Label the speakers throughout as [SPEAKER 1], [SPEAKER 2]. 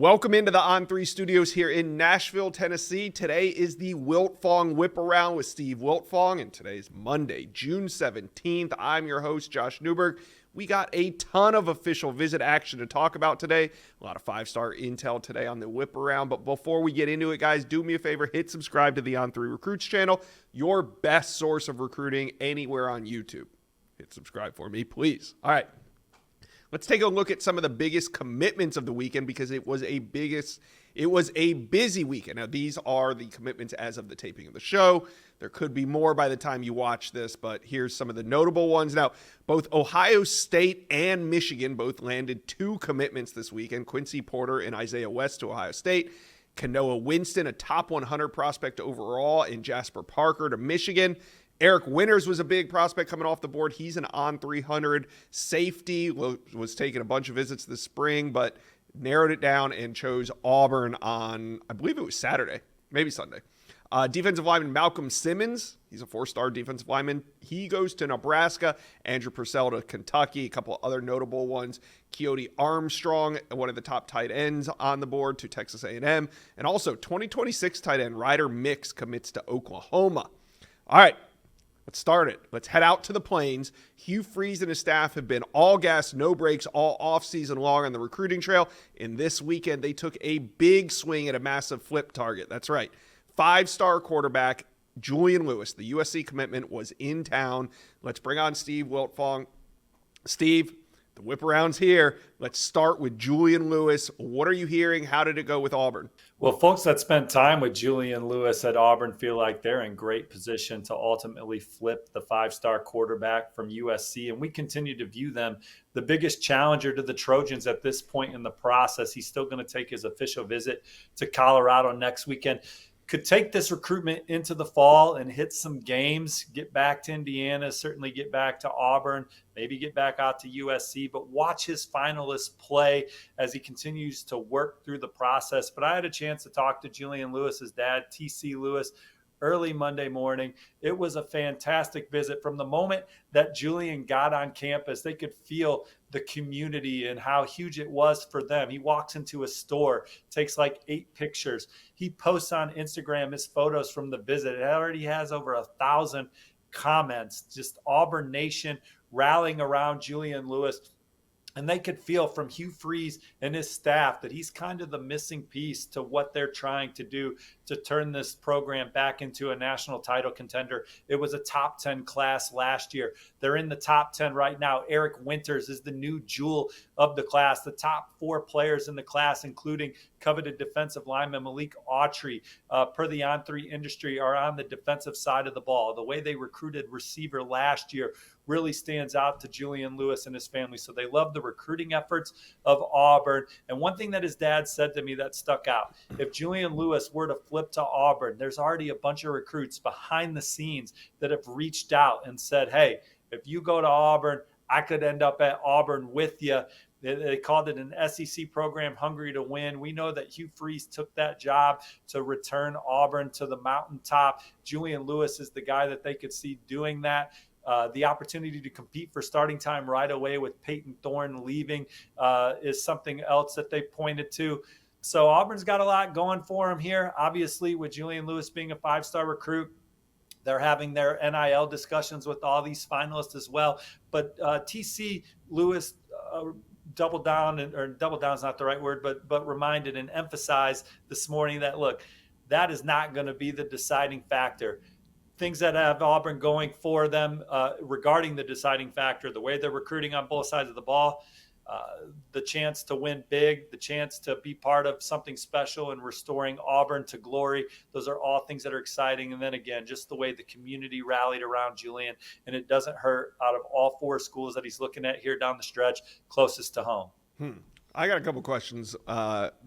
[SPEAKER 1] Welcome into the On3 studios here in Nashville, Tennessee. Today is the Wiltfong Whip Around with Steve Wiltfong, and today's Monday, June 17th. I'm your host, Josh Newberg. We got a ton of official visit action to talk about today. A lot of five-star intel today on the Whip Around. But before we get into it, guys, do me a favor, hit subscribe to the On3 Recruits channel, your best source of recruiting anywhere on YouTube. Hit subscribe for me, please. All right. Let's take a look at some of the biggest commitments of the weekend because it was a busy weekend. Now, these are the commitments as of the taping of the show. There could be more by the time you watch this, but here's some of the notable ones. Now, both Ohio State and Michigan both landed 2 commitments this weekend. Quincy Porter and Isaiah West to Ohio State. Kanoa Winston, a top 100 prospect overall, and Jasper Parker to Michigan. Eric Winters was a big prospect coming off the board. He's an on 300 safety, was taking a bunch of visits this spring, but narrowed it down and chose Auburn on, I believe it was Saturday, maybe Sunday. Defensive lineman Malcolm Simmons, he's a 4-star defensive lineman. He goes to Nebraska. Andrew Purcell to Kentucky. A couple of other notable ones. Keoti Armstrong, one of the top tight ends on the board, to Texas A&M. And also 2026 tight end Ryder Mix commits to Oklahoma. All right. Let's start it. Let's head out to the Plains. Hugh Freeze and his staff have been all gas, no breaks, all offseason long on the recruiting trail. And this weekend, they took a big swing at a massive flip target. That's right. 5-star quarterback Julian Lewis, the USC commitment, was in town. Let's bring on Steve Wiltfong. Steve, the whip around's here. Let's start with Julian Lewis. What are you hearing? How did it go with Auburn?
[SPEAKER 2] Well, folks that spent time with Julian Lewis at Auburn feel like they're in great position to ultimately flip the 5-star quarterback from USC. And we continue to view them the biggest challenger to the Trojans at this point in the process. He's still going to take his official visit to Colorado next weekend. Could take this recruitment into the fall and hit some games, get back to Indiana, certainly get back to Auburn, maybe get back out to USC, but watch his finalists play as he continues to work through the process. But I had a chance to talk to Julian Lewis's dad, TC Lewis, early Monday morning. It was a fantastic visit. From the moment that Julian got on campus, they could feel the community and how huge it was for them. He walks into a store, takes like 8 pictures. He posts on Instagram his photos from the visit. It already has over 1,000 comments, just Auburn Nation rallying around Julian Lewis. And they could feel from Hugh Freeze and his staff that he's kind of the missing piece to what they're trying to do to turn this program back into a national title contender. It was a top 10 class last year. They're in the top 10 right now. Eric Winters is the new jewel of the class. The top 4 players in the class, including coveted defensive lineman Malik Autry, per the On3 industry, are on the defensive side of the ball. The way they recruited receiver last year really stands out to Julian Lewis and his family. So they love the recruiting efforts of Auburn. And one thing that his dad said to me that stuck out, if Julian Lewis were to flip to Auburn, there's already a bunch of recruits behind the scenes that have reached out and said, hey, if you go to Auburn, I could end up at Auburn with you. They called it an SEC program hungry to win. We know that Hugh Freeze took that job to return Auburn to the mountaintop. Julian Lewis is the guy that they could see doing that. The opportunity to compete for starting time right away with Peyton Thorne leaving is something else that they pointed to. So Auburn's got a lot going for him here. Obviously, with Julian Lewis being a 5-star recruit, they're having their NIL discussions with all these finalists as well. But TC Lewis doubled down, or double down is not the right word, but reminded and emphasized this morning that, look, that is not going to be the deciding factor. Things that have Auburn going for them regarding the deciding factor, the way they're recruiting on both sides of the ball, the chance to win big, the chance to be part of something special and restoring Auburn to glory. Those are all things that are exciting. And then again, just the way the community rallied around Julian, and it doesn't hurt, out of all 4 schools that he's looking at here down the stretch, closest to home.
[SPEAKER 1] I got a couple questions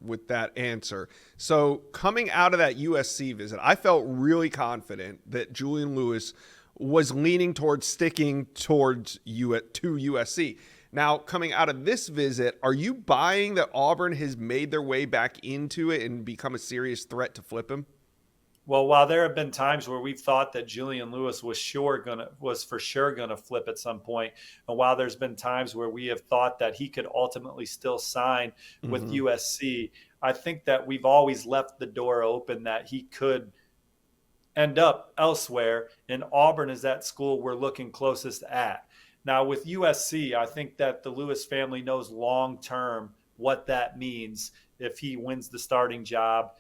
[SPEAKER 1] with that answer. So coming out of that USC visit, I felt really confident that Julian Lewis was leaning towards sticking towards to USC. Now, coming out of this visit, are you buying that Auburn has made their way back into it and become a serious threat to flip him?
[SPEAKER 2] Well, while there have been times where we've thought that Julian Lewis was for sure gonna flip at some point, and while there's been times where we have thought that he could ultimately still sign with USC, I think that we've always left the door open that he could end up elsewhere, and Auburn is that school we're looking closest at. Now, with USC, I think that the Lewis family knows long term what that means if he wins the starting job.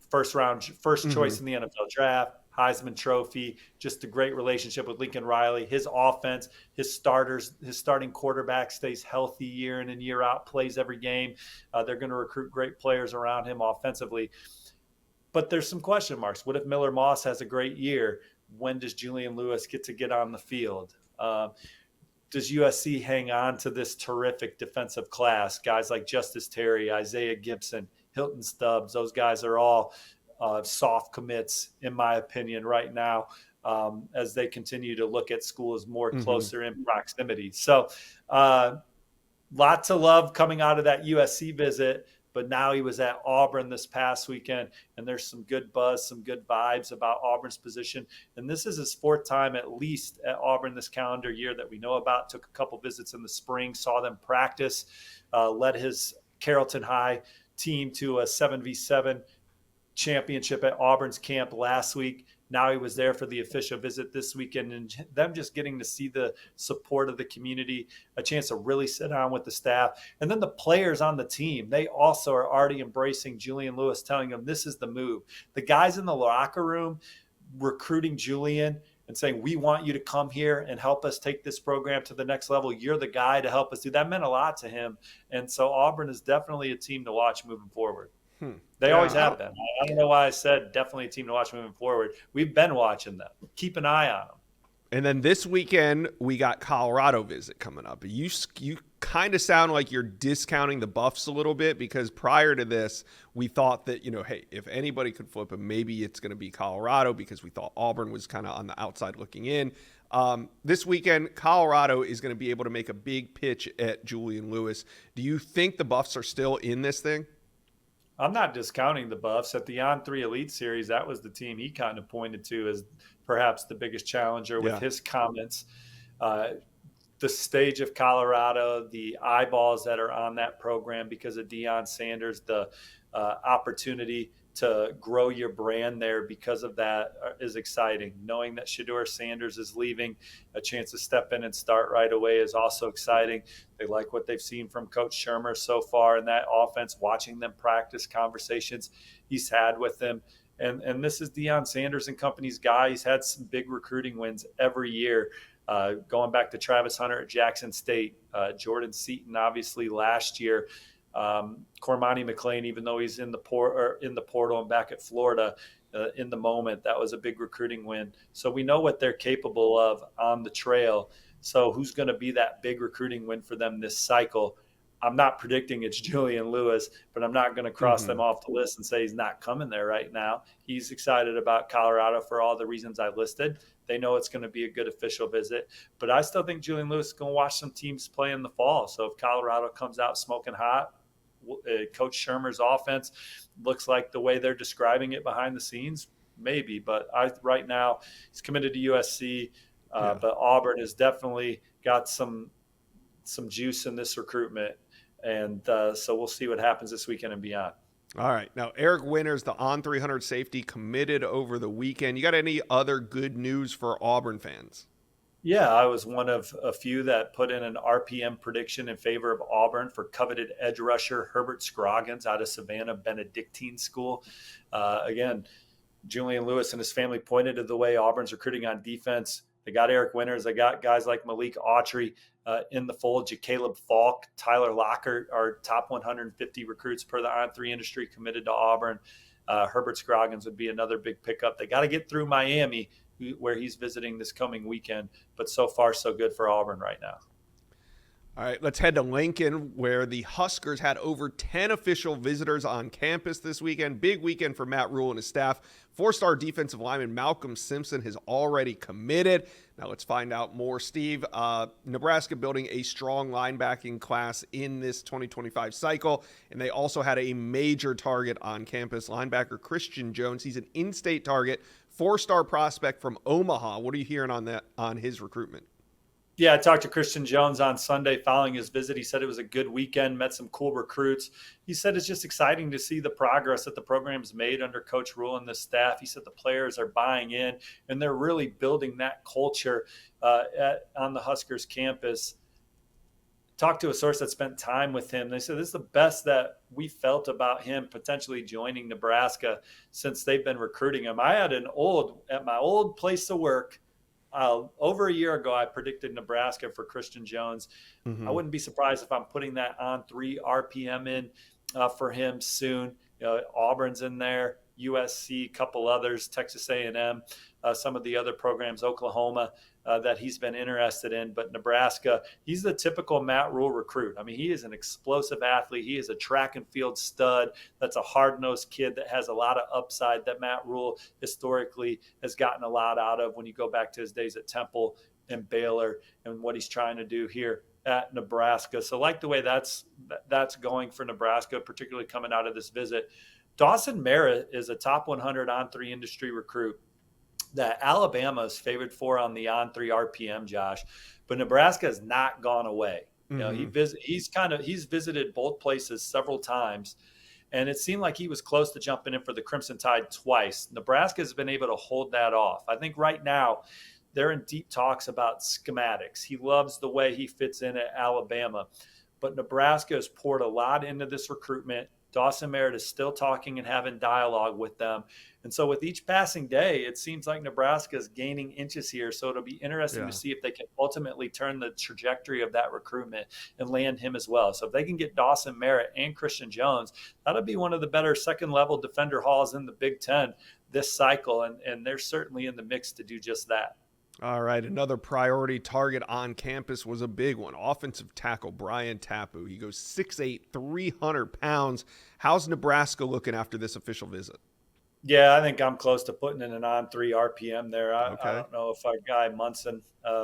[SPEAKER 2] First choice in the NFL draft, Heisman Trophy, just a great relationship with Lincoln Riley. His offense, his starting quarterback stays healthy year in and year out, plays every game. They're going to recruit great players around him offensively. But there's some question marks. What if Miller Moss has a great year? When does Julian Lewis get on the field? Does USC hang on to this terrific defensive class? Guys like Justice Terry, Isaiah Gibson, Hilton Stubbs, those guys are all soft commits, in my opinion, right now, as they continue to look at schools more closer in proximity. So lots of love coming out of that USC visit. But now he was at Auburn this past weekend, and there's some good buzz, some good vibes about Auburn's position. And this is his fourth time at least at Auburn this calendar year that we know about. Took a couple visits in the spring, saw them practice, led his Carrollton High team to a 7v7 championship at Auburn's camp last week. Now he was there for the official visit this weekend, and them just getting to see the support of the community, a chance to really sit down with the staff. And then the players on the team, they also are already embracing Julian Lewis, telling them this is the move. The guys in the locker room recruiting Julian and saying, we want you to come here and help us take this program to the next level. You're the guy to help us do that. Meant a lot to him. And so Auburn is definitely a team to watch moving forward. They always have been. I don't know why I said definitely a team to watch moving forward. We've been watching them. Keep an eye on them.
[SPEAKER 1] And then this weekend, we got Colorado visit coming up. You kind of sound like you're discounting the Buffs a little bit, because prior to this, we thought that, hey, if anybody could flip them, maybe it's going to be Colorado, because we thought Auburn was kind of on the outside looking in. This weekend, Colorado is going to be able to make a big pitch at Julian Lewis. Do you think the Buffs are still in this thing?
[SPEAKER 2] I'm not discounting the Buffs. At the On3 Elite Series, that was the team he kind of pointed to as perhaps the biggest challenger with his comments. The stage of Colorado, the eyeballs that are on that program because of Deion Sanders, the opportunity to grow your brand there because of that is exciting. Knowing that Shedeur Sanders is leaving, a chance to step in and start right away is also exciting. They like what they've seen from Coach Shermer so far in that offense, watching them practice, conversations he's had with them. And this is Deion Sanders and company's guy. He's had some big recruiting wins every year, going back to Travis Hunter at Jackson State, Jordan Seaton, obviously last year, Cormani McClain, even though he's in the portal and back at Florida in the moment, that was a big recruiting win. So we know what they're capable of on the trail. So who's going to be that big recruiting win for them this cycle? I'm not predicting it's Julian Lewis, but I'm not going to cross them off the list and say he's not coming there right now. He's excited about Colorado for all the reasons I listed. They know it's going to be a good official visit, but I still think Julian Lewis is going to watch some teams play in the fall. So if Colorado comes out smoking hot, Coach Shermer's offense looks like the way they're describing it behind the scenes, maybe. But right now he's committed to USC, but Auburn has definitely got some juice in this recruitment. And so we'll see what happens this weekend and beyond.
[SPEAKER 1] All right. Now, Eric Winters, the On300 safety, committed over the weekend. You got any other good news for Auburn fans?
[SPEAKER 2] Yeah, I was one of a few that put in an RPM prediction in favor of Auburn for coveted edge rusher Herbert Scroggins out of Savannah Benedictine School. Again, Julian Lewis and his family pointed to the way Auburn's recruiting on defense. They got Eric Winters. They got guys like Malik Autry in the fold. Caleb Falk, Tyler Lockhart are top 150 recruits per the On3 industry committed to Auburn. Herbert Scroggins would be another big pickup. They got to get through Miami, where he's visiting this coming weekend. But so far, so good for Auburn right now.
[SPEAKER 1] All right, let's head to Lincoln, where the Huskers had over 10 official visitors on campus this weekend. Big weekend for Matt Rule and his staff. Four-star defensive lineman Malcolm Simpson has already committed. Now let's find out more. Steve, Nebraska building a strong linebacking class in this 2025 cycle, and they also had a major target on campus, linebacker Christian Jones. He's an in-state target, four-star prospect from Omaha. What are you hearing on his recruitment?
[SPEAKER 2] Yeah, I talked to Christian Jones on Sunday following his visit. He said it was a good weekend, met some cool recruits. He said it's just exciting to see the progress that the program's made under Coach Rule and the staff. He said the players are buying in and they're really building that culture on the Huskers campus. Talked to a source that spent time with him. They said this is the best that we felt about him potentially joining Nebraska since they've been recruiting him. I had at my old place of work, over a year ago, I predicted Nebraska for Christian Jones. I wouldn't be surprised if I'm putting that on 3 RPM in for him soon. Auburn's in there, USC, a couple others, Texas A&M, some of the other programs, Oklahoma, that he's been interested in. But Nebraska, he's the typical Matt Rule recruit. I mean, he is an explosive athlete. He is a track and field stud. That's a hard-nosed kid that has a lot of upside that Matt Rule historically has gotten a lot out of when you go back to his days at Temple and Baylor and what he's trying to do here at Nebraska. So like the way that's going for Nebraska, particularly coming out of this visit. Dawson Merritt is a top 100 on-3 industry recruit that Alabama is favored for on the on-3 RPM, Josh, but Nebraska has not gone away. He's visited both places several times, and it seemed like he was close to jumping in for the Crimson Tide twice. Nebraska has been able to hold that off. I think right now they're in deep talks about schematics. He loves the way he fits in at Alabama, but Nebraska has poured a lot into this recruitment. Dawson Merritt is still talking and having dialogue with them. And so with each passing day, it seems like Nebraska is gaining inches here. So it'll be interesting to see if they can ultimately turn the trajectory of that recruitment and land him as well. So if they can get Dawson Merritt and Christian Jones, that'll be one of the better second-level defender hauls in the Big Ten this cycle. And they're certainly in the mix to do just that.
[SPEAKER 1] All right, another priority target on campus was a big one. Offensive tackle Brian Tapu. He goes 6'8", 300 pounds. How's Nebraska looking after this official visit?
[SPEAKER 2] Yeah, I think I'm close to putting in an on-3 RPM there. I don't know if our guy Munson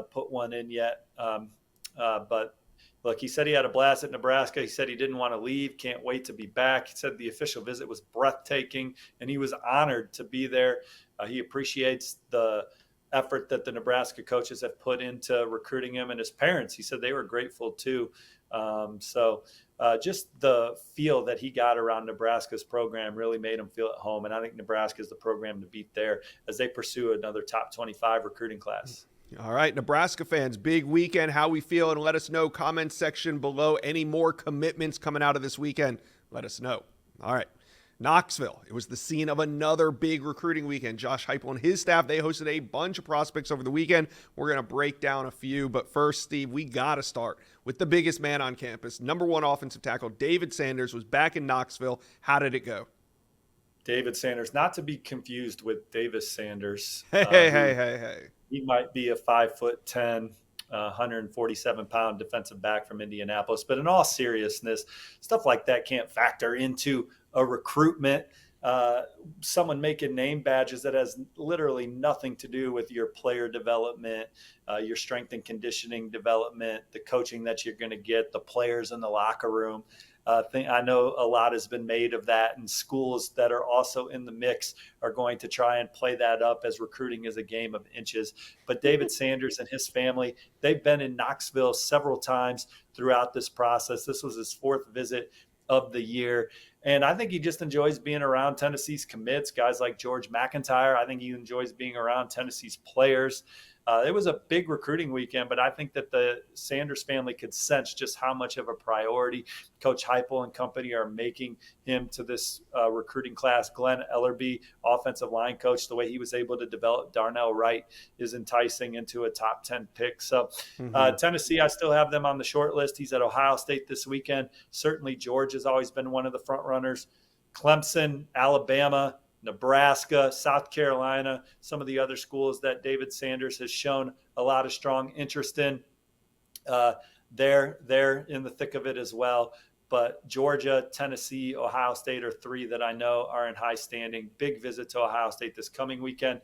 [SPEAKER 2] put one in yet. But look, he said he had a blast at Nebraska. He said he didn't want to leave, can't wait to be back. He said the official visit was breathtaking, and he was honored to be there. He appreciates the effort that the Nebraska coaches have put into recruiting him, and his parents, he said they were grateful too. Just the feel that he got around Nebraska's program really made him feel at home. And I think Nebraska is the program to beat there as they pursue another top 25 recruiting class.
[SPEAKER 1] All right, Nebraska fans, big weekend. How we feel, and let us know. Comment section below. Any more commitments coming out of this weekend, let us know. All right. Knoxville, it was the scene of another big recruiting weekend. Josh Heupel and his staff, they hosted a bunch of prospects over the weekend. We're going to break down a few, but first, Steve, we got to start with the biggest man on campus. Number 1 offensive tackle, David Sanders, was back in Knoxville. How did it go?
[SPEAKER 2] David Sanders, not to be confused with Davis Sanders.
[SPEAKER 1] Hey.
[SPEAKER 2] He might be a 5'10", 147-pound defensive back from Indianapolis. But in all seriousness, stuff like that can't factor into a recruitment. Someone making name badges that has literally nothing to do with your player development, your strength and conditioning development, the coaching that you're going to get, the players in the locker room. I know a lot has been made of that, and schools that are also in the mix are going to try and play that up as recruiting is a game of inches. But David Sanders and his family, they've been in Knoxville several times throughout this process. This was his 4th visit of the year. And I think he just enjoys being around Tennessee's commits, guys like George McIntyre. I think he enjoys being around Tennessee's players. It was a big recruiting weekend, but I think that the Sanders family could sense just how much of a priority Coach Heupel and company are making him to this recruiting class. Glenn Ellerby, offensive line coach, the way he was able to develop Darnell Wright is enticing into a top 10 pick. So Tennessee, I still have them on the short list. He's at Ohio State this weekend. Certainly George has always been one of the front runners. Clemson, Alabama, Nebraska, South Carolina, some of the other schools that David Sanders has shown a lot of strong interest in. They're in the thick of it as well. But Georgia, Tennessee, Ohio State are 3 that I know are in high standing. Big visit to Ohio State this coming weekend.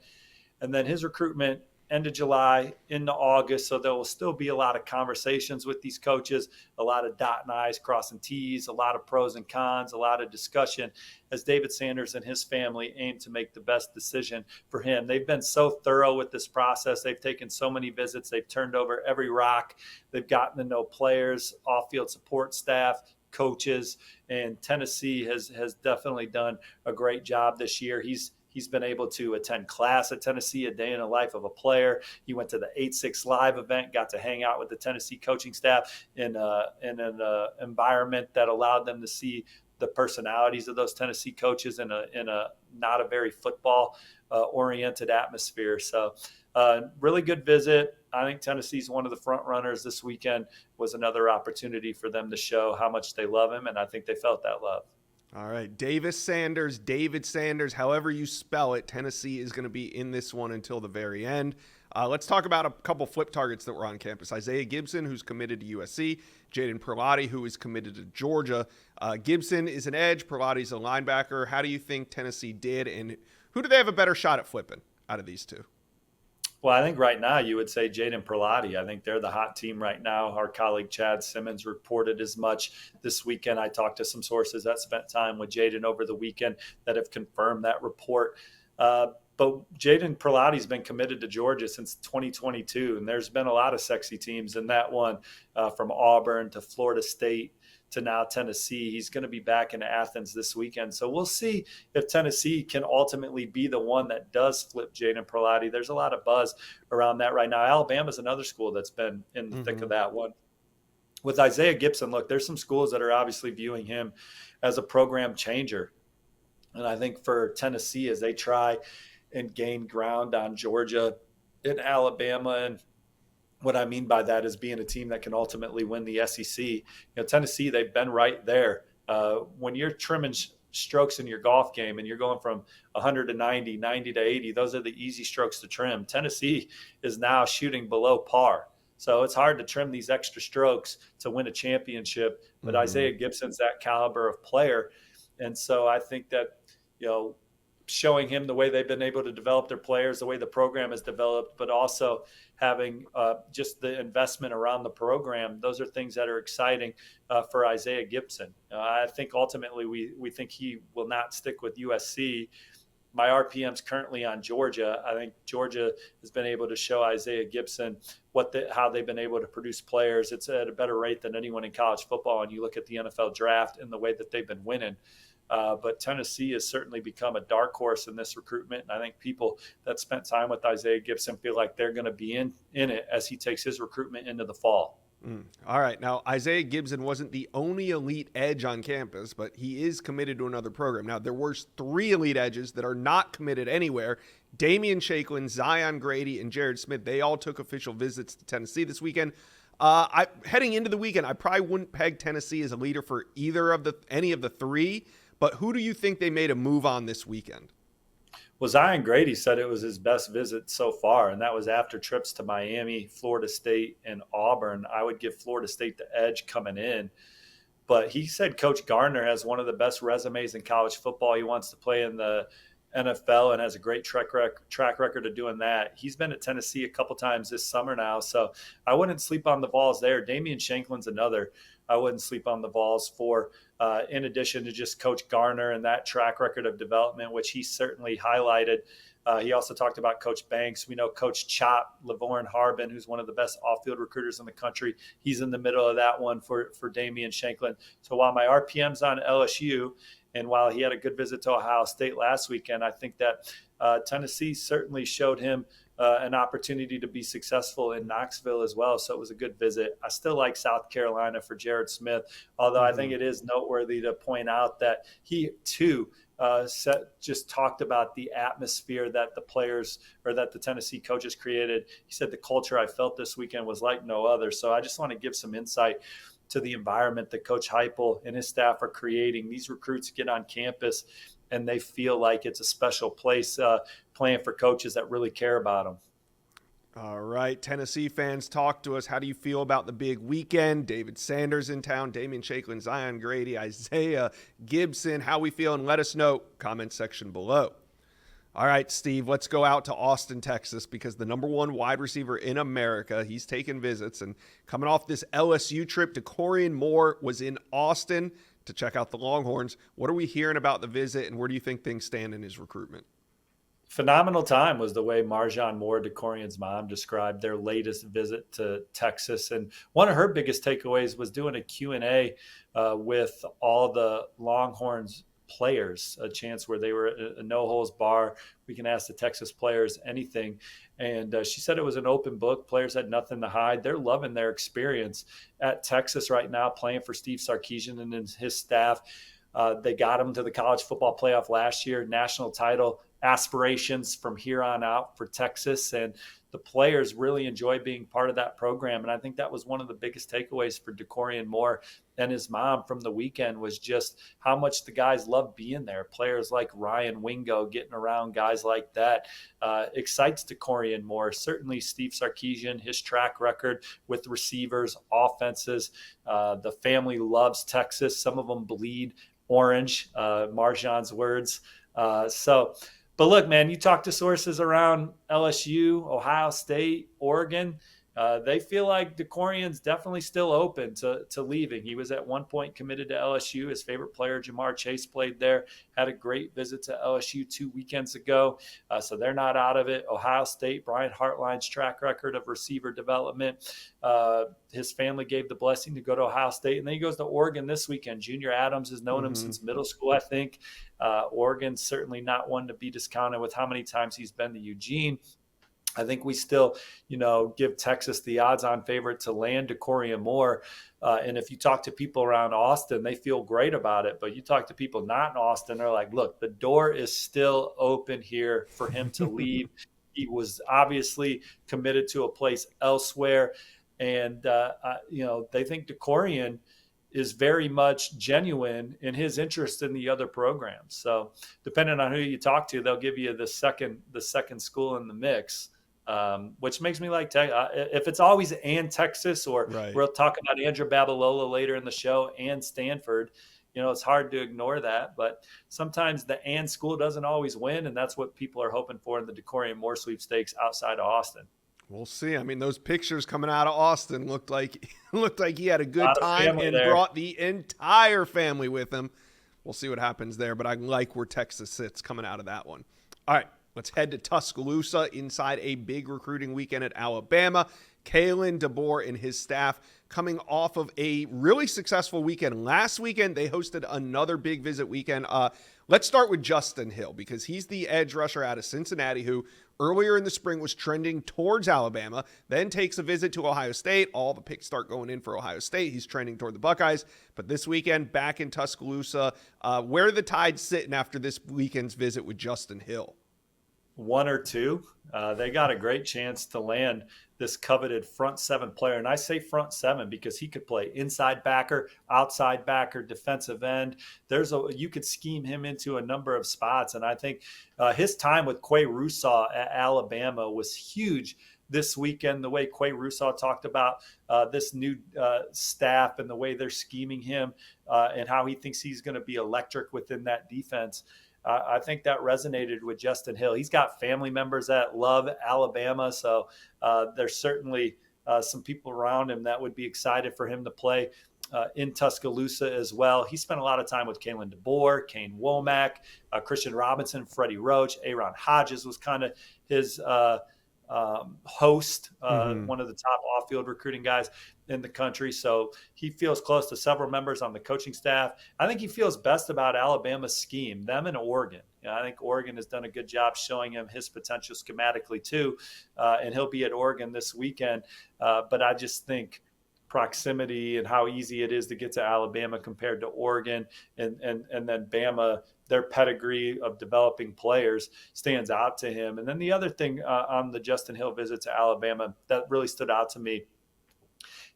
[SPEAKER 2] And then his recruitment end of July into August. So there will still be a lot of conversations with these coaches, a lot of dotting I's, crossing T's, a lot of pros and cons, a lot of discussion as David Sanders and his family aim to make the best decision for him. They've been so thorough with this process. They've taken so many visits. They've turned over every rock. They've gotten to know players, off-field support staff, coaches, and Tennessee has definitely done a great job this year. He's been able to attend class at Tennessee, a day in the life of a player. He went to the 8-6 Live event, got to hang out with the Tennessee coaching staff in an environment that allowed them to see the personalities of those Tennessee coaches in a not a very football oriented atmosphere. So really good visit. I think Tennessee's one of the front runners this weekend. Was another opportunity for them to show how much they love him, and I think they felt that love.
[SPEAKER 1] All right, David Sanders, however you spell it, Tennessee is going to be in this one until the very end. Let's talk about a couple flip targets that were on campus. Isaiah Gibson, who's committed to USC, Jaden Perlotti, who is committed to Georgia. Gibson is an edge, Perlotti's a linebacker. How do you think Tennessee did, and who do they have a better shot at flipping out of these two?
[SPEAKER 2] Well, I think right now you would say Jaden Perlotti. I think they're the hot team right now. Our colleague Chad Simmons reported as much this weekend. I talked to some sources that spent time with Jaden over the weekend that have confirmed that report. But Jaden Perlotti's been committed to Georgia since 2022, and there's been a lot of sexy teams in that one, from Auburn to Florida State to now Tennessee. He's going to be back in Athens this weekend. So we'll see if Tennessee can ultimately be the one that does flip Jaden Perlotti. There's a lot of buzz around that right now. Alabama's another school that's been in the thick of that one. With Isaiah Gibson, look, there's some schools that are obviously viewing him as a program changer. And I think for Tennessee, as they try and gain ground on Georgia and Alabama, and what I mean by that is being a team that can ultimately win the SEC. You know, Tennessee, they've been right there. When you're trimming strokes in your golf game and you're going from 100 to 90, 90 to 80, those are the easy strokes to trim. Tennessee is now shooting below par. So it's hard to trim these extra strokes to win a championship. But Isaiah Gibson's that caliber of player. And so I think that, you know, showing him the way they've been able to develop their players, the way the program is developed, but also having just the investment around the program. Those are things that are exciting for Isaiah Gibson. I think ultimately we think he will not stick with USC. My RPM's currently on Georgia. I think Georgia has been able to show Isaiah Gibson how they've been able to produce players. It's at a better rate than anyone in college football. And you look at the NFL draft and the way that they've been winning. But Tennessee has certainly become a dark horse in this recruitment. And I think people that spent time with Isaiah Gibson feel like they're going to be in it as he takes his recruitment into the fall.
[SPEAKER 1] All right. Now, Isaiah Gibson wasn't the only elite edge on campus, but he is committed to another program. Now, there were 3 elite edges that are not committed anywhere. Damian Shaklin, Zion Grady, and Jared Smith, they all took official visits to Tennessee this weekend. Heading into the weekend, I probably wouldn't peg Tennessee as a leader for any of the 3. But who do you think they made a move on this weekend?
[SPEAKER 2] Well, Zion Grady said it was his best visit so far, and that was after trips to Miami, Florida State, and Auburn. I would give Florida State the edge coming in. But he said Coach Gardner has one of the best resumes in college football. He wants to play in the NFL and has a great track record of doing that. He's been at Tennessee a couple times this summer now, so I wouldn't sleep on the Vols there. Damian Shanklin's another I wouldn't sleep on the Vols for, in addition to just Coach Gardner and that track record of development, which he certainly highlighted. He also talked about Coach Banks. We know Coach Chop, Lavorne Harbin, who's one of the best off-field recruiters in the country. He's in the middle of that one for Damian Shanklin. So while my RPM's on LSU, and while he had a good visit to Ohio State last weekend, I think that Tennessee certainly showed him an opportunity to be successful in Knoxville as well. So it was a good visit. I still like South Carolina for Jared Smith, although I think it is noteworthy to point out that he too just talked about the atmosphere that the players or that the Tennessee coaches created. He said the culture I felt this weekend was like no other. So I just want to give some insight to the environment that Coach Heupel and his staff are creating. These recruits get on campus and they feel like it's a special place playing for coaches that really care about them.
[SPEAKER 1] All right, Tennessee fans, talk to us. How do you feel about the big weekend? David Sanders in town, Damian Shaklin, Zion Grady, Isaiah Gibson. How we feel, and let us know. Comment section below. All right, Steve, let's go out to Austin, Texas, because the number one wide receiver in America, he's taking visits. And coming off this LSU trip, Dakorien Moore was in Austin to check out the Longhorns. What are we hearing about the visit, and where do you think things stand in his recruitment?
[SPEAKER 2] Phenomenal time was the way Marjan Moore, Dakorien's mom, described their latest visit to Texas. And one of her biggest takeaways was doing a Q&A with all the Longhorns players, a chance where they were a no-holds bar. We can ask the Texas players anything. And she said it was an open book. Players had nothing to hide. They're loving their experience at Texas right now, playing for Steve Sarkisian and his staff. They got him to the college football playoff last year, national title aspirations from here on out for Texas. And the players really enjoy being part of that program. And I think that was one of the biggest takeaways for Dakorien Moore and his mom from the weekend, was just how much the guys love being there. Players like Ryan Wingo, getting around guys like that, excites Dakorien Moore. Certainly Steve Sarkisian, his track record with receivers, offenses. The family loves Texas. Some of them bleed orange, Marjan's words. But look, man, you talk to sources around LSU, Ohio State, Oregon. They feel like Dakorien's definitely still open to leaving. He was at one point committed to LSU. His favorite player, Jamar Chase, played there, had a great visit to LSU 2 weekends ago. So they're not out of it. Ohio State, Brian Hartline's track record of receiver development. His family gave the blessing to go to Ohio State. And then he goes to Oregon this weekend. Junior Adams has known him since middle school, I think. Oregon's certainly not one to be discounted with how many times he's been to Eugene. I think we still, give Texas the odds-on favorite to land Dakorien Moore. And if you talk to people around Austin, they feel great about it. But you talk to people not in Austin, they're like, look, the door is still open here for him to leave. He was obviously committed to a place elsewhere. And, they think Dakorien is very much genuine in his interest in the other programs. So depending on who you talk to, they'll give you the second school in the mix. Which makes me like if it's always and Texas, or
[SPEAKER 1] Right.
[SPEAKER 2] We'll talk about Andrew Babalola later in the show, and Stanford, it's hard to ignore that. But sometimes the and school doesn't always win, and that's what people are hoping for in the Dakorien Moore sweepstakes outside of Austin.
[SPEAKER 1] We'll see. I mean, those pictures coming out of Austin looked like he had a good time and
[SPEAKER 2] there.
[SPEAKER 1] brought the entire family with him. We'll see what happens there, but I like where Texas sits coming out of that one. All right. Let's head to Tuscaloosa inside a big recruiting weekend at Alabama. Kalen DeBoer and his staff coming off of a really successful weekend. Last weekend, they hosted another big visit weekend. Let's start with Justin Hill, because he's the edge rusher out of Cincinnati who earlier in the spring was trending towards Alabama, then takes a visit to Ohio State. All the picks start going in for Ohio State. He's trending toward the Buckeyes. But this weekend, back in Tuscaloosa, where are the Tides sitting after this weekend's visit with Justin Hill?
[SPEAKER 2] 1 or 2. They got a great chance to land this coveted front 7 player. And I say front 7 because he could play inside backer, outside backer, defensive end. You could scheme him into a number of spots. And I think his time with Quay Russaw at Alabama was huge this weekend. The way Quay Russaw talked about this new staff and the way they're scheming him and how he thinks he's going to be electric within that defense. I think that resonated with Justin Hill. He's got family members that love Alabama, so there's certainly some people around him that would be excited for him to play in Tuscaloosa as well. He spent a lot of time with Kalen DeBoer, Kane Womack, Christian Robinson, Freddie Roach. Aaron Hodges was kind of his host, one of the top off-field recruiting guys in the country. So he feels close to several members on the coaching staff. I think he feels best about Alabama's scheme, them and Oregon. I think Oregon has done a good job showing him his potential schematically too, and he'll be at Oregon this weekend. But I just think proximity and how easy it is to get to Alabama compared to Oregon, and then Bama, their pedigree of developing players stands out to him. And then the other thing on the Justin Hill visit to Alabama that really stood out to me,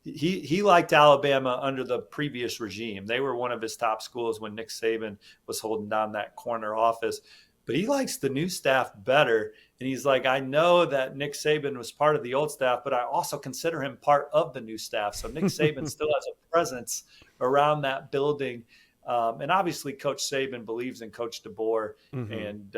[SPEAKER 2] he liked Alabama under the previous regime. They were one of his top schools when Nick Saban was holding down that corner office. But he likes the new staff better. And he's like, I know that Nick Saban was part of the old staff, but I also consider him part of the new staff. So Nick Saban still has a presence around that building. And obviously Coach Saban believes in Coach DeBoer. And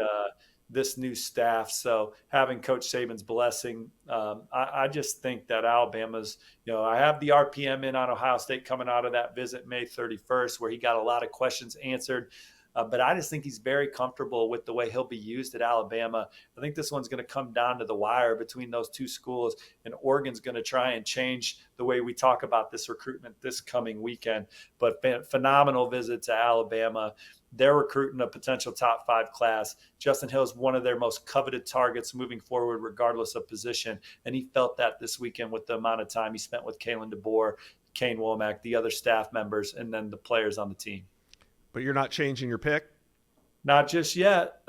[SPEAKER 2] this new staff. So having Coach Saban's blessing, I just think that Alabama's, I have the RPM in on Ohio State coming out of that visit May 31st, where he got a lot of questions answered. But I just think he's very comfortable with the way he'll be used at Alabama. I think this one's going to come down to the wire between those two schools, and Oregon's going to try and change the way we talk about this recruitment this coming weekend. But phenomenal visit to Alabama. They're recruiting a potential top 5 class. Justin Hill is one of their most coveted targets moving forward, regardless of position. And he felt that this weekend with the amount of time he spent with Kalen DeBoer, Kane Womack, the other staff members, and then the players on the team.
[SPEAKER 1] But you're not changing your pick?
[SPEAKER 2] Not just yet,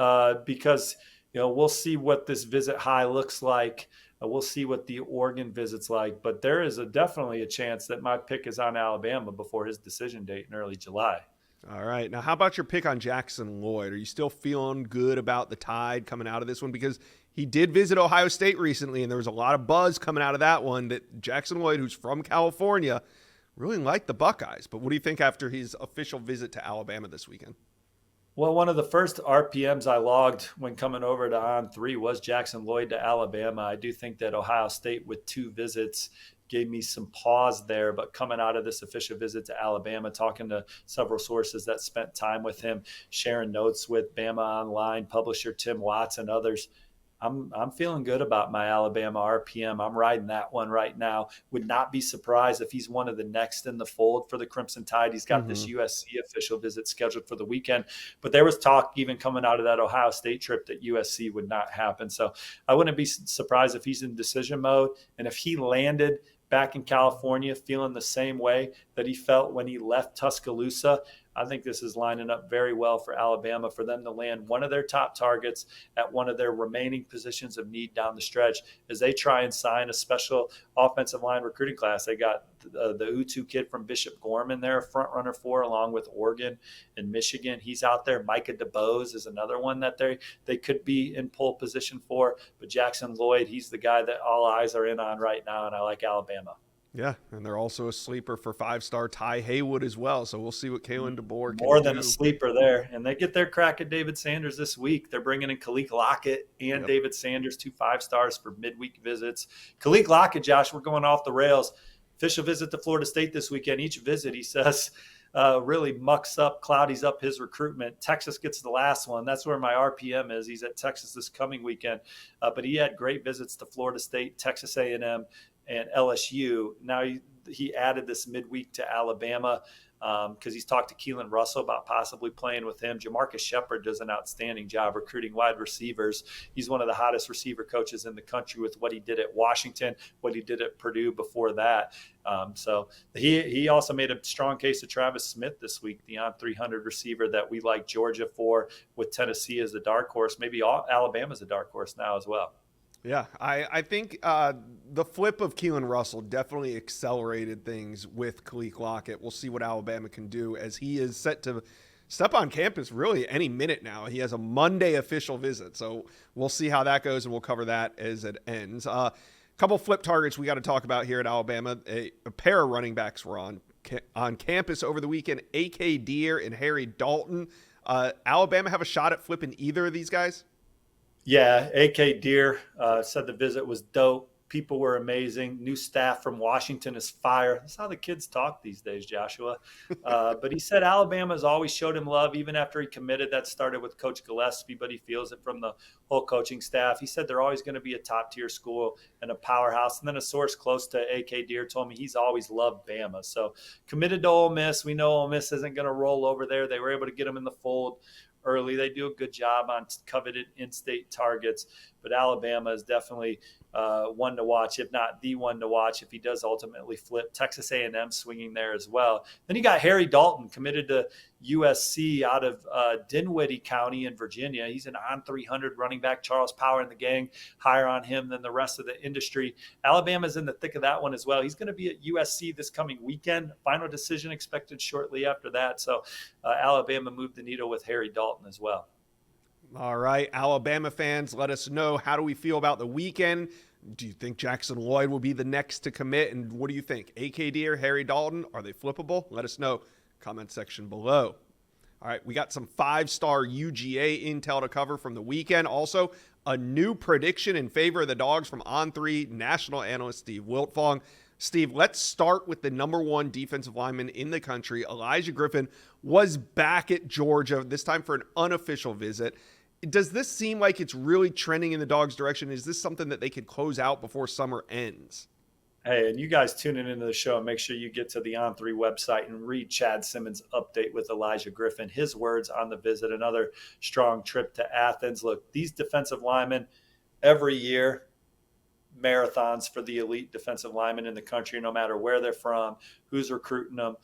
[SPEAKER 2] because we'll see what this visit high looks like. We'll see what the Oregon visit's like. But there is definitely a chance that my pick is on Alabama before his decision date in early July.
[SPEAKER 1] All right. Now, how about your pick on Jackson Lloyd? Are you still feeling good about the Tide coming out of this one? Because he did visit Ohio State recently, and there was a lot of buzz coming out of that one that Jackson Lloyd, who's from California, really liked the Buckeyes. But what do you think after his official visit to Alabama this weekend?
[SPEAKER 2] Well, one of the first RPMs I logged when coming over to On3 was Jackson Lloyd to Alabama. I do think that Ohio State with 2 visits gave me some pause there, but coming out of this official visit to Alabama, talking to several sources that spent time with him, sharing notes with Bama Online publisher Tim Watts and others, I'm feeling good about my Alabama RPM. I'm riding that one right now. Would not be surprised if he's one of the next in the fold for the Crimson Tide. He's got this USC official visit scheduled for the weekend, but there was talk even coming out of that Ohio State trip that USC would not happen. So I wouldn't be surprised if he's in decision mode. And if he landed back in California feeling the same way that he felt when he left Tuscaloosa, I think this is lining up very well for Alabama, for them to land one of their top targets at one of their remaining positions of need down the stretch as they try and sign a special offensive line recruiting class. They got the Utu kid from Bishop Gorman there, a front runner for, along with Oregon and Michigan. He's out there. Micah DeBose is another one that they could be in pole position for. But Jackson Lloyd, he's the guy that all eyes are in on right now, and I like Alabama.
[SPEAKER 1] Yeah, and they're also a sleeper for 5-star Ty Haywood as well. So we'll see what Kalen DeBoer can do.
[SPEAKER 2] More than a sleeper there. And they get their crack at David Sanders this week. They're bringing in Khalil Lockett and David Sanders, 2 5-stars for midweek visits. Khalil Lockett, Josh, we're going off the rails. Official visit to Florida State this weekend. Each visit, he says, really mucks up, cloudies up his recruitment. Texas gets the last one. That's where my RPM is. He's at Texas this coming weekend. But he had great visits to Florida State, Texas A&M, and LSU. Now he added this midweek to Alabama because he's talked to Keelan Russell about possibly playing with him. Jamarcus Shepard does an outstanding job recruiting wide receivers. He's one of the hottest receiver coaches in the country with what he did at Washington, what he did at Purdue before that. So he also made a strong case to Travis Smith this week, the on 300 receiver that we like Georgia for, with Tennessee as a dark horse. Maybe Alabama's a dark horse now as well.
[SPEAKER 1] Yeah, I think the flip of Keelan Russell definitely accelerated things with Khalil Lockett. We'll see what Alabama can do as he is set to step on campus really any minute now. He has a Monday official visit, so we'll see how that goes, and we'll cover that as it ends. A couple flip targets we got to talk about here at Alabama. A pair of running backs were on campus over the weekend, A.K. Deere and Harry Dalton. Alabama have a shot at flipping either of these guys?
[SPEAKER 2] Yeah, A.K. Deere said the visit was dope. People were amazing. New staff from Washington is fire. That's how the kids talk these days, Joshua. But he said Alabama has always showed him love, even after he committed. That started with Coach Gillespie, but he feels it from the whole coaching staff. He said they're always going to be a top-tier school and a powerhouse. And then a source close to A.K. Deere told me he's always loved Bama. So committed to Ole Miss. We know Ole Miss isn't going to roll over there. They were able to get him in the fold early. They do a good job on coveted in-state targets, but Alabama is definitely one to watch, if not the one to watch, if he does ultimately flip. Texas A&M swinging there as well. Then you got Harry Dalton, committed to USC out of Dinwiddie County in Virginia. He's an on 300 running back. Charles Power and the gang higher on him than the rest of the industry. Alabama's in the thick of that one as well. He's going to be at USC this coming weekend. Final decision expected shortly after that. So Alabama moved the needle with Harry Dalton as well.
[SPEAKER 1] All right, Alabama fans, let us know, how do we feel about the weekend? Do you think Jackson Lloyd will be the next to commit? And what do you think? A.K. Deere, Harry Dalton, are they flippable? Let us know. Comment section below. All right, we got some 5-star UGA intel to cover from the weekend. Also, a new prediction in favor of the Dogs from On3 national analyst Steve Wiltfong. Steve, let's start with the number 1 defensive lineman in the country. Elijah Griffin was back at Georgia, this time for an unofficial visit. Does this seem like it's really trending in the Dogs' direction? Is this something that they could close out before summer ends?
[SPEAKER 2] Hey, and you guys tuning into the show, make sure you get to the On3 website and read Chad Simmons' update with Elijah Griffin, his words on the visit, another strong trip to Athens. Look, these defensive linemen every year, marathons for the elite defensive linemen in the country, no matter where they're from, who's recruiting them.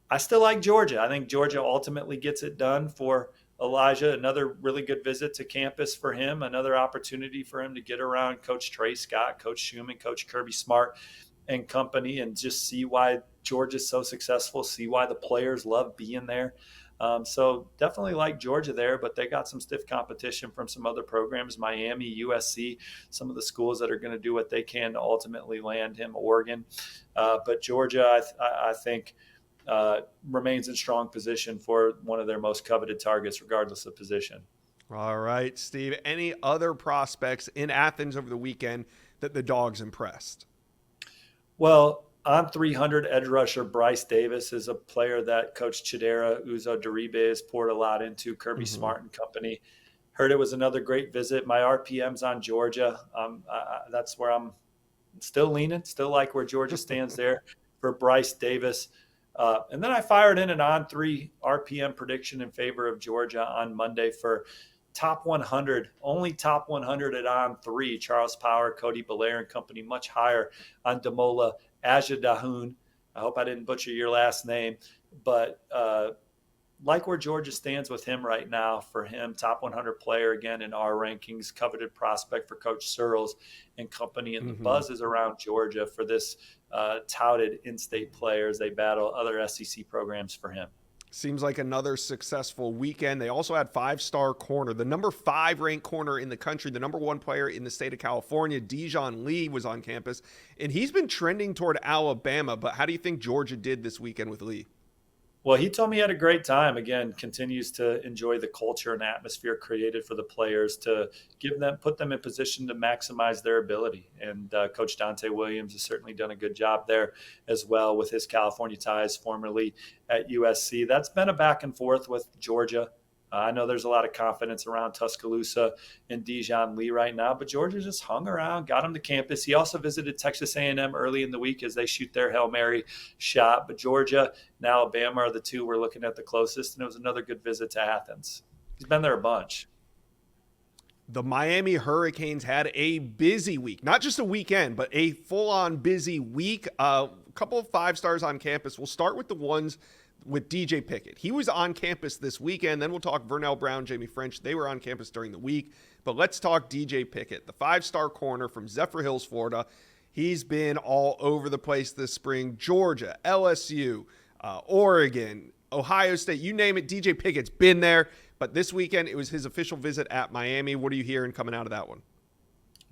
[SPEAKER 2] I still like Georgia. I think Georgia ultimately gets it done for Elijah. Another really good visit to campus for him, another opportunity for him to get around Coach Trey Scott, Coach Schumann, Coach Kirby Smart and company, and just see why Georgia's so successful, see why the players love being there. So definitely like Georgia there, but they got some stiff competition from some other programs, Miami, USC, some of the schools that are going to do what they can to ultimately land him, Oregon. But Georgia, I think, remains in strong position for one of their most coveted targets, regardless of position.
[SPEAKER 1] All right, Steve, any other prospects in Athens over the weekend that the Dogs impressed?
[SPEAKER 2] Well, on 300 edge rusher Bryce Davis is a player that Coach Chidera Uzo-Deribe has poured a lot into, Kirby Smart and company. Heard it was another great visit. My RPM's on Georgia. That's where I'm still leaning, still like where Georgia stands there for Bryce Davis. And then I fired in an on-3 RPM prediction in favor of Georgia on Monday for top 100, only top 100 at on-3. Charles Power, Cody Belair and company, much higher on Damola Ajadahun. I hope I didn't butcher your last name, but like where Georgia stands with him right now, for him, top 100 player again in our rankings, coveted prospect for Coach Searles and company. And the buzz is around Georgia for this touted in-state player as they battle other SEC programs for him.
[SPEAKER 1] Seems like another successful weekend. They also had 5-star corner, the number 5 ranked corner in the country, the number 1 player in the state of California, Dijon Lee, was on campus, and he's been trending toward Alabama. But how do you think Georgia did this weekend with Lee?
[SPEAKER 2] Well, he told me he had a great time. Again, continues to enjoy the culture and atmosphere created for the players to put them in position to maximize their ability. And Coach Dante Williams has certainly done a good job there as well with his California ties, formerly at USC. That's been a back and forth with Georgia. I know there's a lot of confidence around Tuscaloosa and Dijon Lee right now, but Georgia just hung around, got him to campus. He also visited Texas A&M early in the week as they shoot their Hail Mary shot. But Georgia and Alabama are the two we're looking at the closest, and it was another good visit to Athens. He's been there a bunch.
[SPEAKER 1] The Miami Hurricanes had a busy week, not just a weekend, but a full-on busy week. A couple of 5-stars on campus. We'll start with the ones with DJ Pickett. He was on campus this weekend. Then we'll talk Vernell Brown, Jamie French. They were on campus during the week. But let's talk DJ Pickett, the 5-star corner from Zephyr Hills, Florida. He's been all over the place this spring. Georgia, LSU, Oregon, Ohio State, you name it, DJ Pickett's been there. But this weekend, it was his official visit at Miami. What are you hearing coming out of that one?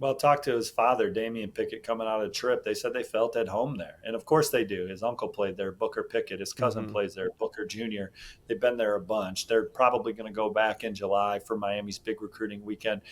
[SPEAKER 2] Well, talk to his father, Damian Pickett, coming out of the trip. They said they felt at home there. And, of course, they do. His uncle played there, Booker Pickett. His cousin plays there, Booker Jr. They've been there a bunch. They're probably going to go back in July for Miami's big recruiting weekend.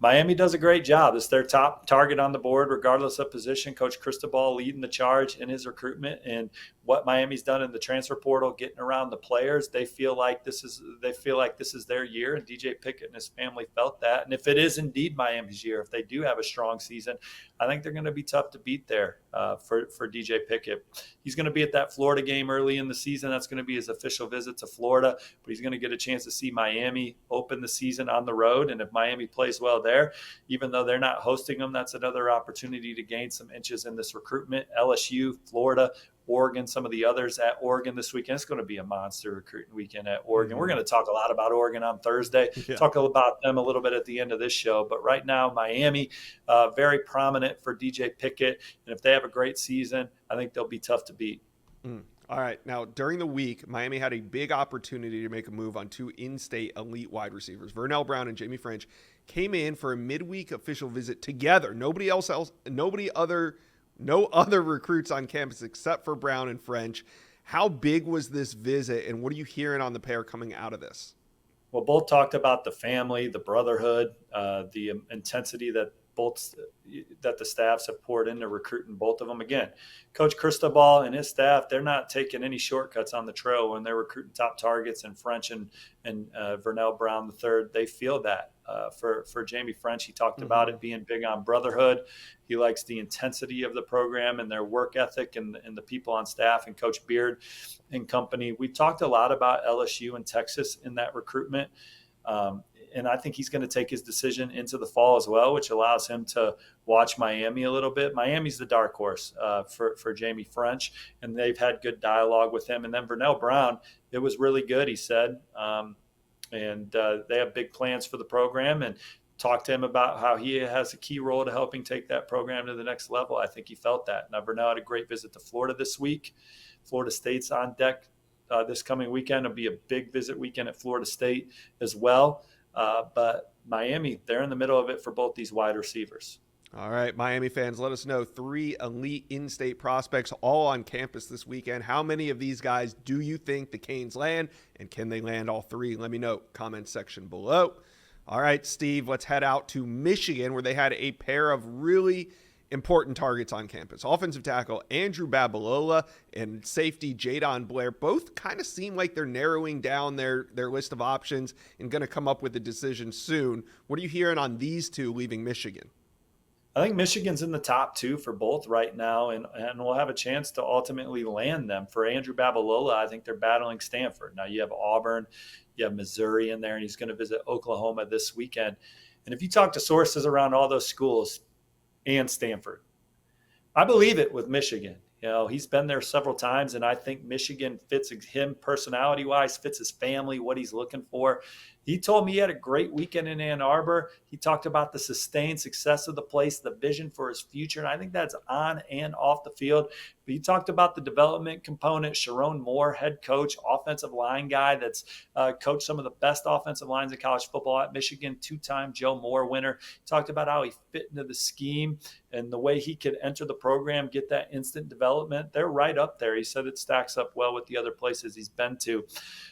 [SPEAKER 2] Miami does a great job. It's their top target on the board, regardless of position. Coach Cristobal leading the charge in his recruitment, and what Miami's done in the transfer portal, getting around the players. They feel like this is their year, and DJ Pickett and his family felt that. And if it is indeed Miami's year, if they do have a strong season, I think they're going to be tough to beat there for DJ Pickett. He's going to be at that Florida game early in the season. That's going to be his official visit to Florida, but he's going to get a chance to see Miami open the season on the road. And if Miami plays well there, even though they're not hosting them, that's another opportunity to gain some inches in this recruitment. LSU, Florida, Oregon, some of the others at Oregon this weekend. It's going to be a monster recruiting weekend at Oregon. We're going to talk a lot about Oregon on Thursday, talk about them a little bit at the end of this show. But right now, Miami, very prominent for DJ Pickett. And if they have a great season, I think they'll be tough to beat.
[SPEAKER 1] All right. Now, during the week, Miami had a big opportunity to make a move on 2 in-state elite wide receivers. Vernell Brown and Jamie French came in for a midweek official visit together. No other recruits on campus except for Brown and French. How big was this visit, and what are you hearing on the pair coming out of this?
[SPEAKER 2] Well, both talked about the family, the brotherhood, the intensity that the staffs have poured into recruiting both of them. Again, Coach Cristobal and his staff, they're not taking any shortcuts on the trail when they're recruiting top targets and French and Vernell Brown III. They feel that. For Jamie French, he talked about it being big on brotherhood. He likes the intensity of the program and their work ethic and the people on staff and Coach Beard and company. We talked a lot about LSU and Texas in that recruitment. And I think he's going to take his decision into the fall as well, which allows him to watch Miami a little bit. Miami's the dark horse for Jamie French, and they've had good dialogue with him. And then Vernell Brown, it was really good, he said. And they have big plans for the program, and talked to him about how he has a key role to helping take that program to the next level. I think he felt that. Now, Vernell had a great visit to Florida this week. Florida State's on deck this coming weekend. It'll be a big visit weekend at Florida State as well. But Miami, they're in the middle of it for both these wide receivers.
[SPEAKER 1] All right, Miami fans, let us know. 3 elite in-state prospects all on campus this weekend. How many of these guys do you think the Canes land, and can they land all 3? Let me know. Comment section below. All right, Steve, let's head out to Michigan, where they had a pair of really important targets on campus. Offensive tackle Andrew Babalola and safety Jadon Blair both kind of seem like they're narrowing down their list of options and going to come up with a decision soon. What are you hearing on these two leaving Michigan?
[SPEAKER 2] I think Michigan's in the top 2 for both right now, and we'll have a chance to ultimately land them. For Andrew Babalola, I think they're battling Stanford. Now you have Auburn, you have Missouri in there, and he's going to visit Oklahoma this weekend. And if you talk to sources around all those schools and Stanford, I believe it with Michigan. You know, he's been there several times, and I think Michigan fits him personality-wise, fits his family, what he's looking for. He told me he had a great weekend in Ann Arbor. He talked about the sustained success of the place, the vision for his future, and I think that's on and off the field. But he talked about the development component. Sharon Moore, head coach, offensive line guy that's coached some of the best offensive lines in college football at Michigan, 2-time Joe Moore winner. He talked about how he fit into the scheme and the way he could enter the program, get that instant development. They're right up there. He said it stacks up well with the other places he's been to.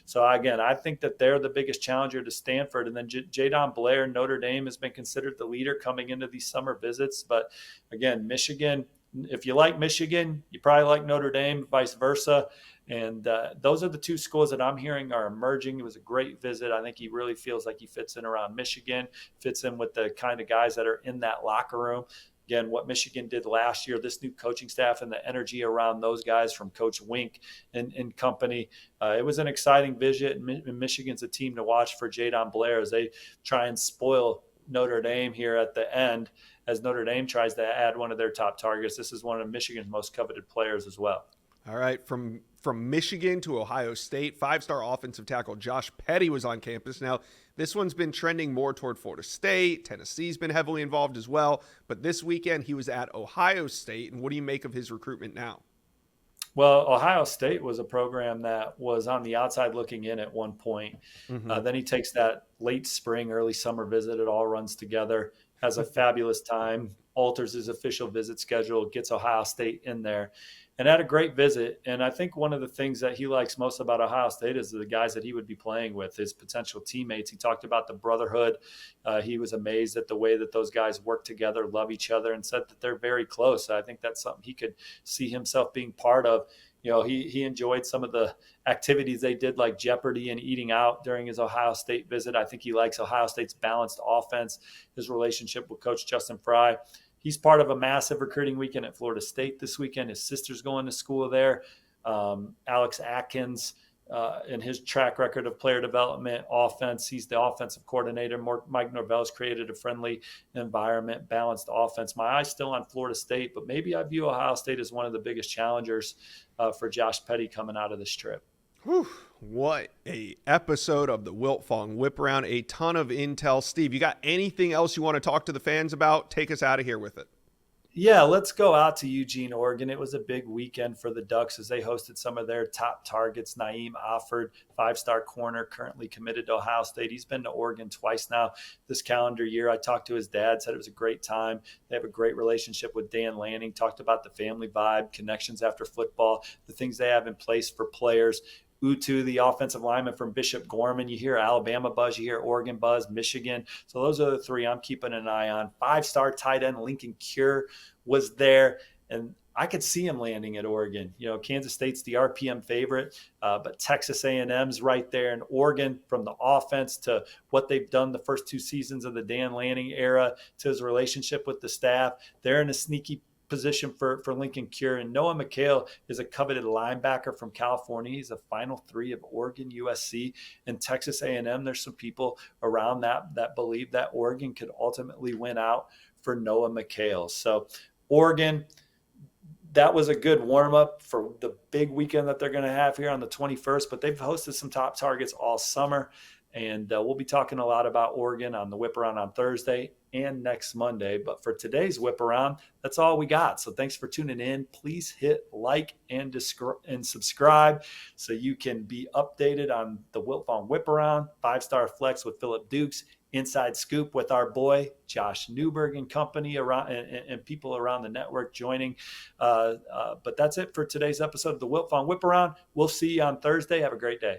[SPEAKER 2] So, again, I think that they're the biggest challenger to Stanford. And then Jadon Blair, Notre Dame, has been considered the leader coming into these summer visits. But, again, Michigan, if you like Michigan, you probably like Notre Dame, vice versa. And those are the 2 schools that I'm hearing are emerging. It was a great visit. I think he really feels like he fits in around Michigan, fits in with the kind of guys that are in that locker room. Again, what Michigan did last year, this new coaching staff and the energy around those guys from Coach Wink and company, it was an exciting visit. And Michigan's a team to watch for Jadon Blair as they try and spoil Notre Dame here at the end, as Notre Dame tries to add one of their top targets. This is one of Michigan's most coveted players as well.
[SPEAKER 1] All right, from Michigan to Ohio State, 5-star offensive tackle Josh Petty was on campus. Now, this one's been trending more toward Florida State. Tennessee's been heavily involved as well. But this weekend, he was at Ohio State. And what do you make of his recruitment now?
[SPEAKER 2] Well, Ohio State was a program that was on the outside looking in at one point. Then he takes that late spring, early summer visit. It all runs together, has a fabulous time, alters his official visit schedule, gets Ohio State in there, and had a great visit. And I think one of the things that he likes most about Ohio State is the guys that he would be playing with, his potential teammates. He talked about the brotherhood. He was amazed at the way that those guys work together, love each other, and said that they're very close. I think that's something he could see himself being part of. You know, he enjoyed some of the activities they did, like Jeopardy and eating out during his Ohio State visit. I think he likes Ohio State's balanced offense, his relationship with Coach Justin Fry. He's part of a massive recruiting weekend at Florida State this weekend. His sister's going to school there. Alex Atkins and his track record of player development, offense. He's the offensive coordinator. Mike Norvell's created a friendly environment, balanced offense. My eye's still on Florida State, but maybe I view Ohio State as one of the biggest challengers for Josh Petty coming out of this trip.
[SPEAKER 1] Whew, what a episode of the Wiltfong Whip Around. A ton of intel. Steve, you got anything else you want to talk to the fans about? Take us out of here with it.
[SPEAKER 2] Yeah, let's go out to Eugene, Oregon. It was a big weekend for the Ducks as they hosted some of their top targets. Naeem Offord, five-star corner, currently committed to Ohio State. He's been to Oregon twice now this calendar year. I talked to his dad, said it was a great time. They have a great relationship with Dan Lanning, talked about the family vibe, connections after football, the things they have in place for players. Utu, the offensive lineman from Bishop Gorman. You hear Alabama buzz, you hear Oregon buzz, Michigan. So those are the three I'm keeping an eye on. Five-star tight end Lincoln Cure was there, and I could see him landing at Oregon. You know, Kansas State's the RPM favorite, but Texas A&M's right there, and Oregon, from the offense to what they've done the first two seasons of the Dan Lanning era to his relationship with the staff, they're in a sneaky position for Lincoln Cure. And Noah McHale is a coveted linebacker from California. He's a final three of Oregon, USC, and Texas A&M. There's some people around that believe that Oregon could ultimately win out for Noah McHale. So Oregon, that was a good warm-up for the big weekend that they're going to have here on the 21st, but they've hosted some top targets all summer. And we'll be talking a lot about Oregon on the Whip Around on Thursday and next Monday. But for today's Whip Around, that's all we got. So thanks for tuning in. Please hit like and subscribe so you can be updated on the Whip Around, 5-star flex with Phillip Dukes, Inside Scoop with our boy Josh Newberg and company around, and people around the network joining. But that's it for today's episode of the Whip Around. We'll see you on Thursday. Have a great day.